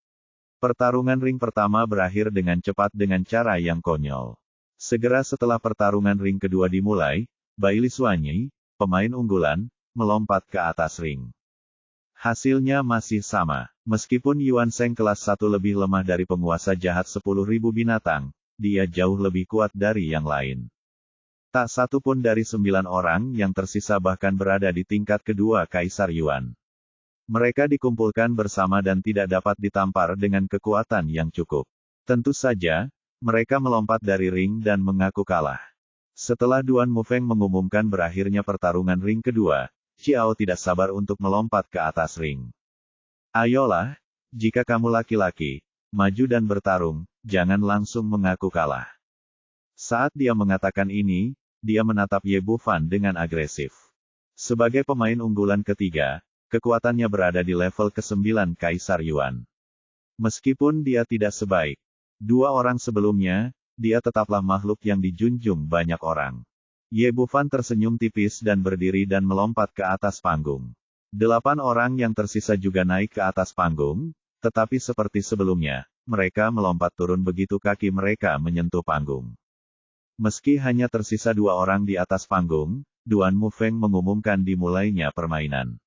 Pertarungan ring pertama berakhir dengan cepat dengan cara yang konyol. Segera setelah pertarungan ring kedua dimulai, Bai Li Suanyi, pemain unggulan, melompat ke atas ring. Hasilnya masih sama. Meskipun Yuan Sheng kelas 1 lebih lemah dari penguasa jahat 10.000 binatang, dia jauh lebih kuat dari yang lain. Tak satu pun dari 9 orang yang tersisa bahkan berada di tingkat kedua Kaisar Yuan. Mereka dikumpulkan bersama dan tidak dapat ditampar dengan kekuatan yang cukup. Tentu saja, mereka melompat dari ring dan mengaku kalah. Setelah Duan Mufeng mengumumkan berakhirnya pertarungan ring kedua, Qiao tidak sabar untuk melompat ke atas ring. Ayolah, jika kamu laki-laki, maju dan bertarung, jangan langsung mengaku kalah. Saat dia mengatakan ini, dia menatap Ye Bufan dengan agresif. Sebagai pemain unggulan ketiga, kekuatannya berada di level ke-9 Kaisar Yuan. Meskipun dia tidak sebaik 2 orang sebelumnya, dia tetaplah makhluk yang dijunjung banyak orang. Ye Bufan tersenyum tipis dan berdiri dan melompat ke atas panggung. 8 orang yang tersisa juga naik ke atas panggung, tetapi seperti sebelumnya, mereka melompat turun begitu kaki mereka menyentuh panggung. Meski hanya tersisa 2 orang di atas panggung, Duan Mufeng mengumumkan dimulainya permainan.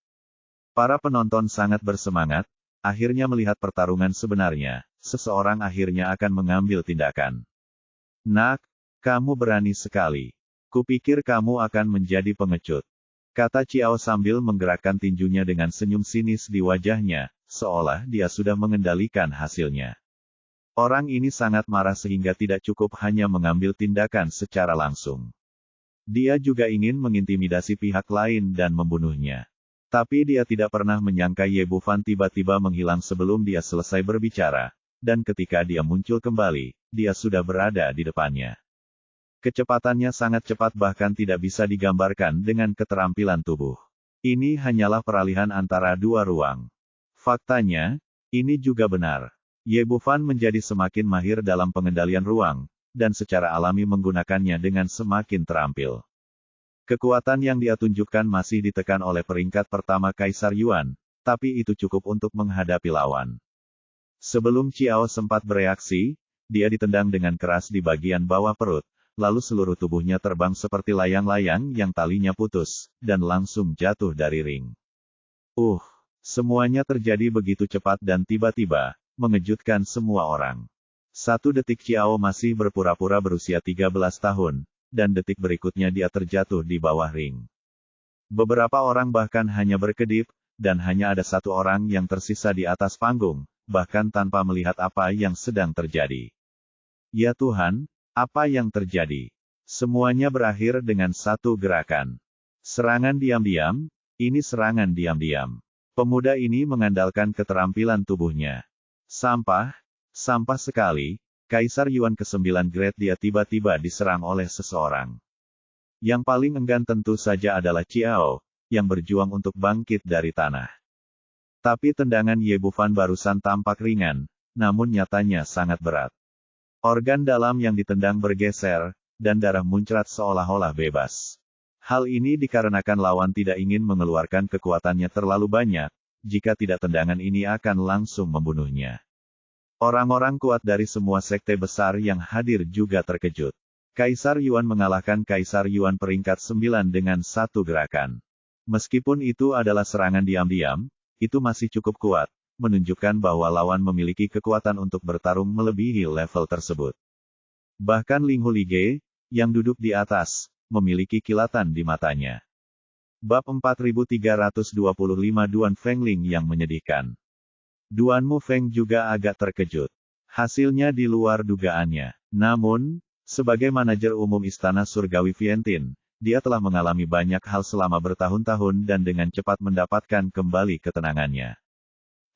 Para penonton sangat bersemangat, akhirnya melihat pertarungan sebenarnya, seseorang akhirnya akan mengambil tindakan. Nak, kamu berani sekali. Kupikir kamu akan menjadi pengecut. kata Ciao sambil menggerakkan tinjunya dengan senyum sinis di wajahnya, seolah dia sudah mengendalikan hasilnya. Orang ini sangat marah sehingga tidak cukup hanya mengambil tindakan secara langsung. Dia juga ingin mengintimidasi pihak lain dan membunuhnya. Tapi dia tidak pernah menyangka Ye Bufan tiba-tiba menghilang sebelum dia selesai berbicara, dan ketika dia muncul kembali, dia sudah berada di depannya. Kecepatannya sangat cepat bahkan tidak bisa digambarkan dengan keterampilan tubuh. Ini hanyalah peralihan antara dua ruang. Faktanya, ini juga benar. Ye Bufan menjadi semakin mahir dalam pengendalian ruang, dan secara alami menggunakannya dengan semakin terampil. Kekuatan yang dia tunjukkan masih ditekan oleh peringkat pertama Kaisar Yuan, tapi itu cukup untuk menghadapi lawan. Sebelum Ciao sempat bereaksi, dia ditendang dengan keras di bagian bawah perut, lalu seluruh tubuhnya terbang seperti layang-layang yang talinya putus, dan langsung jatuh dari ring. Semuanya terjadi begitu cepat dan tiba-tiba, mengejutkan semua orang. 1 detik Ciao masih berpura-pura berusia 13 tahun, dan detik berikutnya dia terjatuh di bawah ring. Beberapa orang bahkan hanya berkedip, dan hanya ada satu orang yang tersisa di atas panggung, bahkan tanpa melihat apa yang sedang terjadi. Ya Tuhan! Apa yang terjadi? Semuanya berakhir dengan satu gerakan. Serangan diam-diam, ini serangan diam-diam. Pemuda ini mengandalkan keterampilan tubuhnya. Sampah sekali, Kaisar Yuan ke-9 Great dia tiba-tiba diserang oleh seseorang. Yang paling enggan tentu saja adalah Ciao, yang berjuang untuk bangkit dari tanah. Tapi tendangan Ye Bufan barusan tampak ringan, namun nyatanya sangat berat. Organ dalam yang ditendang bergeser, dan darah muncrat seolah-olah bebas. Hal ini dikarenakan lawan tidak ingin mengeluarkan kekuatannya terlalu banyak, jika tidak tendangan ini akan langsung membunuhnya. Orang-orang kuat dari semua sekte besar yang hadir juga terkejut. Kaisar Yuan mengalahkan Kaisar Yuan peringkat 9 dengan satu gerakan. Meskipun itu adalah serangan diam-diam, itu masih cukup kuat, menunjukkan bahwa lawan memiliki kekuatan untuk bertarung melebihi level tersebut. Bahkan Ling Hulige, yang duduk di atas, memiliki kilatan di matanya. Bab 4325 Duan Fengling yang menyedihkan. Duanmu Feng juga agak terkejut. Hasilnya di luar dugaannya. Namun, sebagai manajer umum Istana Surgawi Vientin, dia telah mengalami banyak hal selama bertahun-tahun dan dengan cepat mendapatkan kembali ketenangannya.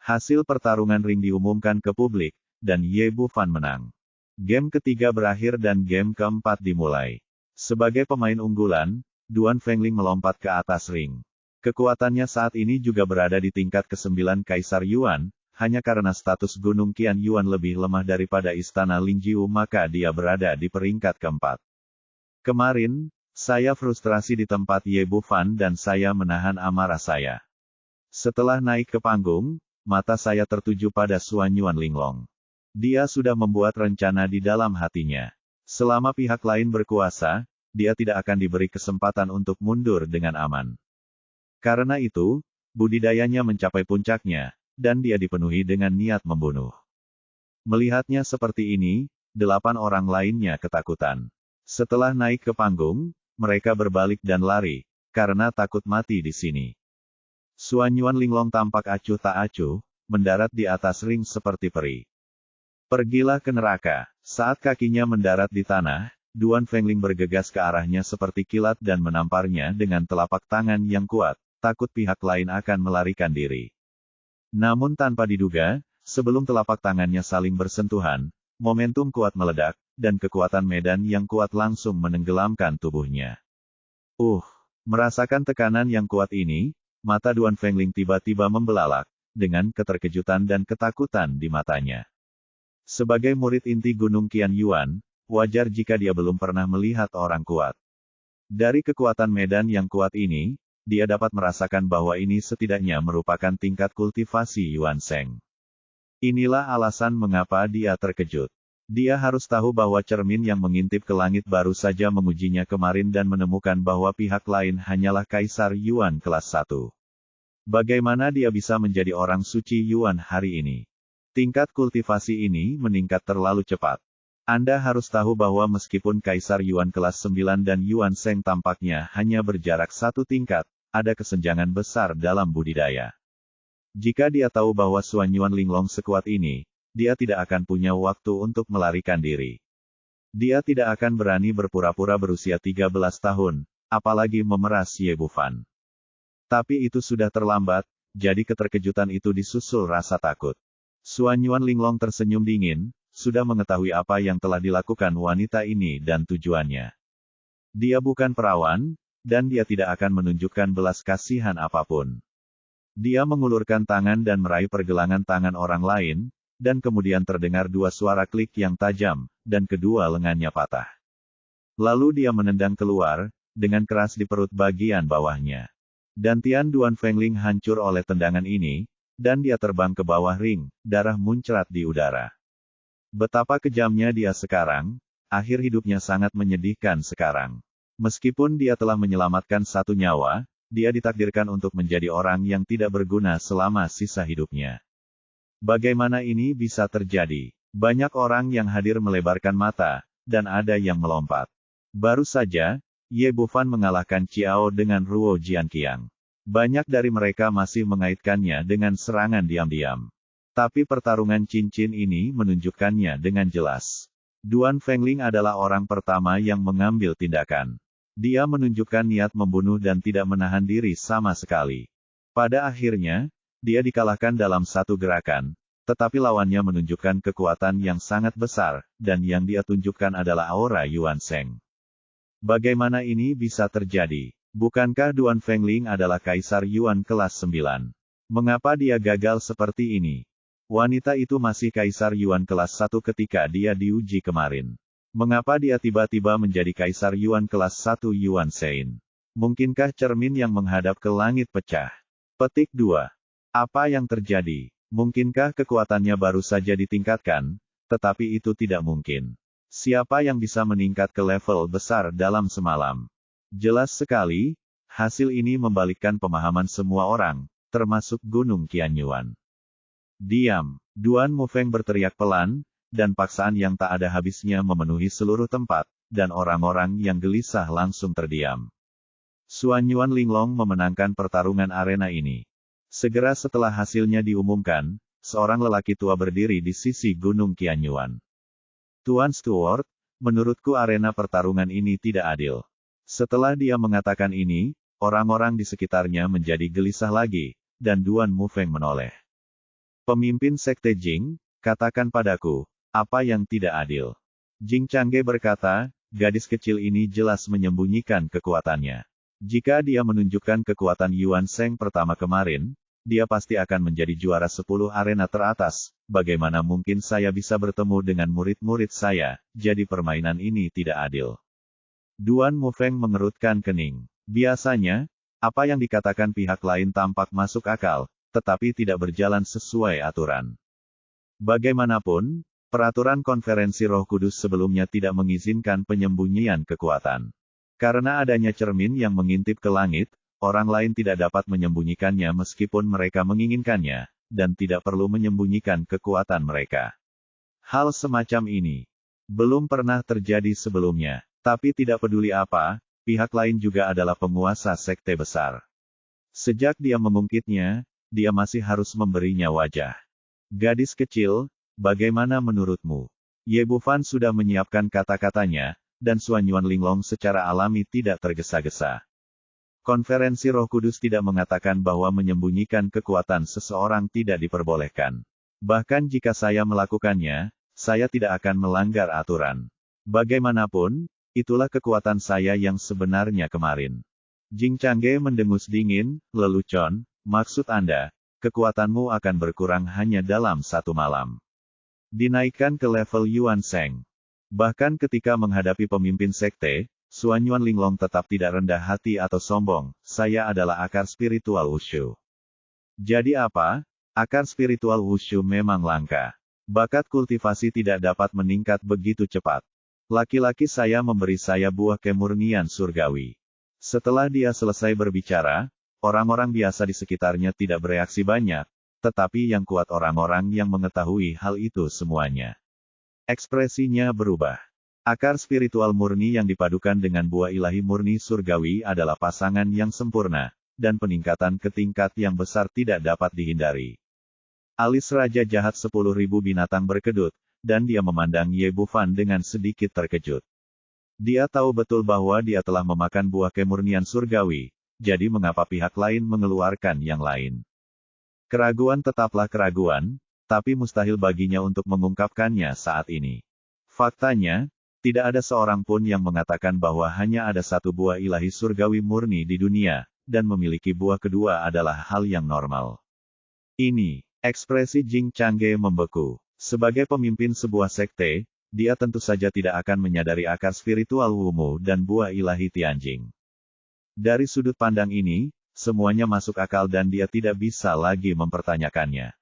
Hasil pertarungan ring diumumkan ke publik, dan Ye Bufan menang. Game ketiga berakhir dan game keempat dimulai. Sebagai pemain unggulan, Duan Fengling melompat ke atas ring. Kekuatannya saat ini juga berada di tingkat ke-9 Kaisar Yuan, hanya karena status Gunung Qian Yuan lebih lemah daripada Istana Lingjiu maka dia berada di peringkat keempat. Kemarin, saya frustrasi di tempat Ye Bufan dan saya menahan amarah saya. Setelah naik ke panggung, mata saya tertuju pada Suanyuan Linglong. Dia sudah membuat rencana di dalam hatinya. Selama pihak lain berkuasa, dia tidak akan diberi kesempatan untuk mundur dengan aman. Karena itu, budidayanya mencapai puncaknya, dan dia dipenuhi dengan niat membunuh. Melihatnya seperti ini, 8 orang lainnya ketakutan. Setelah naik ke panggung, mereka berbalik dan lari, karena takut mati di sini. Suanyuan Linglong tampak acuh tak acuh, mendarat di atas ring seperti peri. Pergilah ke neraka. Saat kakinya mendarat di tanah, Duan Fengling bergegas ke arahnya seperti kilat dan menamparnya dengan telapak tangan yang kuat, takut pihak lain akan melarikan diri. Namun tanpa diduga, sebelum telapak tangannya saling bersentuhan, momentum kuat meledak, dan kekuatan medan yang kuat langsung menenggelamkan tubuhnya. Merasakan tekanan yang kuat ini, mata Duan Fengling tiba-tiba membelalak, dengan keterkejutan dan ketakutan di matanya. Sebagai murid inti Gunung Qian Yuan, wajar jika dia belum pernah melihat orang kuat. Dari kekuatan medan yang kuat ini, dia dapat merasakan bahwa ini setidaknya merupakan tingkat kultivasi Yuan Sheng. Inilah alasan mengapa dia terkejut. Dia harus tahu bahwa cermin yang mengintip ke langit baru saja mengujinya kemarin dan menemukan bahwa pihak lain hanyalah Kaisar Yuan kelas 1. Bagaimana dia bisa menjadi orang suci Yuan hari ini? Tingkat kultivasi ini meningkat terlalu cepat. Anda harus tahu bahwa meskipun Kaisar Yuan kelas 9 dan Yuan Sheng tampaknya hanya berjarak satu tingkat, ada kesenjangan besar dalam budidaya. Jika dia tahu bahwa Xuanyuan Linglong sekuat ini, dia tidak akan punya waktu untuk melarikan diri. Dia tidak akan berani berpura-pura berusia 13 tahun, apalagi memeras Ye Bufan. Tapi itu sudah terlambat, jadi keterkejutan itu disusul rasa takut. Xuanyuan Linglong tersenyum dingin, sudah mengetahui apa yang telah dilakukan wanita ini dan tujuannya. Dia bukan perawan, dan dia tidak akan menunjukkan belas kasihan apapun. Dia mengulurkan tangan dan meraih pergelangan tangan orang lain, dan kemudian terdengar dua suara klik yang tajam, dan kedua lengannya patah. Lalu dia menendang keluar, dengan keras di perut bagian bawahnya. Dan Tian Duan Fengling hancur oleh tendangan ini, dan dia terbang ke bawah ring, darah muncrat di udara. Betapa kejamnya dia sekarang, akhir hidupnya sangat menyedihkan sekarang. Meskipun dia telah menyelamatkan satu nyawa, dia ditakdirkan untuk menjadi orang yang tidak berguna selama sisa hidupnya. Bagaimana ini bisa terjadi? Banyak orang yang hadir melebarkan mata, dan ada yang melompat. Baru saja, Ye Bufan mengalahkan Ciao dengan Ruo Jianqiang. Banyak dari mereka masih mengaitkannya dengan serangan diam-diam. Tapi pertarungan cincin ini menunjukkannya dengan jelas. Duan Fengling adalah orang pertama yang mengambil tindakan. Dia menunjukkan niat membunuh dan tidak menahan diri sama sekali. Pada akhirnya, dia dikalahkan dalam satu gerakan, tetapi lawannya menunjukkan kekuatan yang sangat besar, dan yang dia tunjukkan adalah aura Yuan Sheng. Bagaimana ini bisa terjadi? Bukankah Duan Fengling adalah Kaisar Yuan kelas 9? Mengapa dia gagal seperti ini? Wanita itu masih Kaisar Yuan kelas 1 ketika dia diuji kemarin. Mengapa dia tiba-tiba menjadi Kaisar Yuan kelas 1 Yuan Sein? Mungkinkah cermin yang menghadap ke langit pecah? Petik 2. Apa yang terjadi? Mungkinkah kekuatannya baru saja ditingkatkan, tetapi itu tidak mungkin. Siapa yang bisa meningkat ke level besar dalam semalam? Jelas sekali, hasil ini membalikkan pemahaman semua orang, termasuk Gunung Qianyuan. Diam, Duan Mufeng berteriak pelan, dan paksaan yang tak ada habisnya memenuhi seluruh tempat, dan orang-orang yang gelisah langsung terdiam. Xuanyuan Linglong memenangkan pertarungan arena ini. Segera setelah hasilnya diumumkan, seorang lelaki tua berdiri di sisi Gunung Qianyuan. Tuan Stewart, menurutku arena pertarungan ini tidak adil. Setelah dia mengatakan ini, orang-orang di sekitarnya menjadi gelisah lagi, dan Duan Mufeng menoleh. Pemimpin Sekte Jing, katakan padaku, apa yang tidak adil? Jing Changge berkata, gadis kecil ini jelas menyembunyikan kekuatannya. Jika dia menunjukkan kekuatan Yuan Sheng pertama kemarin, dia pasti akan menjadi juara 10 arena teratas. Bagaimana mungkin saya bisa bertemu dengan murid-murid saya, jadi permainan ini tidak adil. Duan Mufeng mengerutkan kening. Biasanya, apa yang dikatakan pihak lain tampak masuk akal, tetapi tidak berjalan sesuai aturan. Bagaimanapun, peraturan konferensi Roh Kudus sebelumnya tidak mengizinkan penyembunyian kekuatan. Karena adanya cermin yang mengintip ke langit, orang lain tidak dapat menyembunyikannya meskipun mereka menginginkannya, dan tidak perlu menyembunyikan kekuatan mereka. Hal semacam ini belum pernah terjadi sebelumnya, tapi tidak peduli apa, pihak lain juga adalah penguasa sekte besar. Sejak dia mengungkitnya, dia masih harus memberinya wajah. Gadis kecil, bagaimana menurutmu? Ye Bufan sudah menyiapkan kata-katanya, dan Xuanyuan Linglong secara alami tidak tergesa-gesa. Konferensi Roh Kudus tidak mengatakan bahwa menyembunyikan kekuatan seseorang tidak diperbolehkan. Bahkan jika saya melakukannya, saya tidak akan melanggar aturan. Bagaimanapun, itulah kekuatan saya yang sebenarnya kemarin. Jing Changge mendengus dingin, lelucon. Maksud Anda, kekuatanmu akan berkurang hanya dalam satu malam. Dinaikkan ke level Yuan Sheng. Bahkan ketika menghadapi pemimpin sekte, Xuanyuan Linglong tetap tidak rendah hati atau sombong. Saya adalah akar spiritual Wushu. Jadi apa? Akar spiritual Wushu memang langka. Bakat kultivasi tidak dapat meningkat begitu cepat. Laki-laki saya memberi saya buah kemurnian surgawi. Setelah dia selesai berbicara, orang-orang biasa di sekitarnya tidak bereaksi banyak, tetapi yang kuat orang-orang yang mengetahui hal itu semuanya. Ekspresinya berubah. Akar spiritual murni yang dipadukan dengan buah ilahi murni surgawi adalah pasangan yang sempurna, dan peningkatan ke tingkat yang besar tidak dapat dihindari. Alis Raja Jahat 10.000 binatang berkedut, dan dia memandang Ye Bufan dengan sedikit terkejut. Dia tahu betul bahwa dia telah memakan buah kemurnian surgawi, jadi mengapa pihak lain mengeluarkan yang lain? Keraguan tetaplah keraguan, tapi mustahil baginya untuk mengungkapkannya saat ini. Faktanya, tidak ada seorang pun yang mengatakan bahwa hanya ada satu buah ilahi surgawi murni di dunia, dan memiliki buah kedua adalah hal yang normal. Ini, ekspresi Jing Changge membeku. Sebagai pemimpin sebuah sekte, dia tentu saja tidak akan menyadari akar spiritual Wumu dan buah ilahi Tianjing. Dari sudut pandang ini, semuanya masuk akal dan dia tidak bisa lagi mempertanyakannya.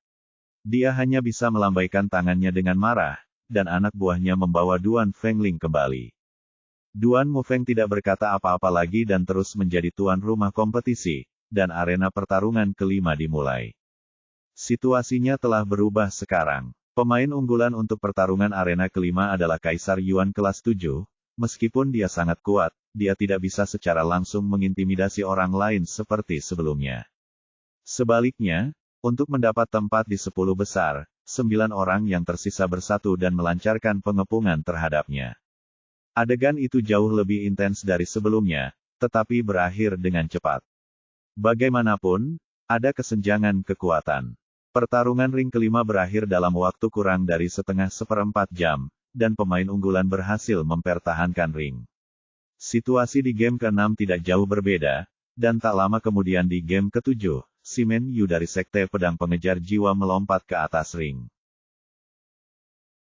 Dia hanya bisa melambaikan tangannya dengan marah, dan anak buahnya membawa Duan Fengling kembali. Duan Mufeng tidak berkata apa-apa lagi dan terus menjadi tuan rumah kompetisi, dan arena pertarungan kelima dimulai. Situasinya telah berubah sekarang. Pemain unggulan untuk pertarungan arena kelima adalah Kaisar Yuan kelas 7, meskipun dia sangat kuat, dia tidak bisa secara langsung mengintimidasi orang lain seperti sebelumnya. Sebaliknya, untuk mendapat tempat di 10 besar, 9 orang yang tersisa bersatu dan melancarkan pengepungan terhadapnya. Adegan itu jauh lebih intens dari sebelumnya, tetapi berakhir dengan cepat. Bagaimanapun, ada kesenjangan kekuatan. Pertarungan ring kelima berakhir dalam waktu kurang dari seperempat jam, dan pemain unggulan berhasil mempertahankan ring. Situasi di game ke-6 tidak jauh berbeda, dan tak lama kemudian di game ke-7, Simen Yu dari Sekte Pedang Pengejar Jiwa melompat ke atas ring.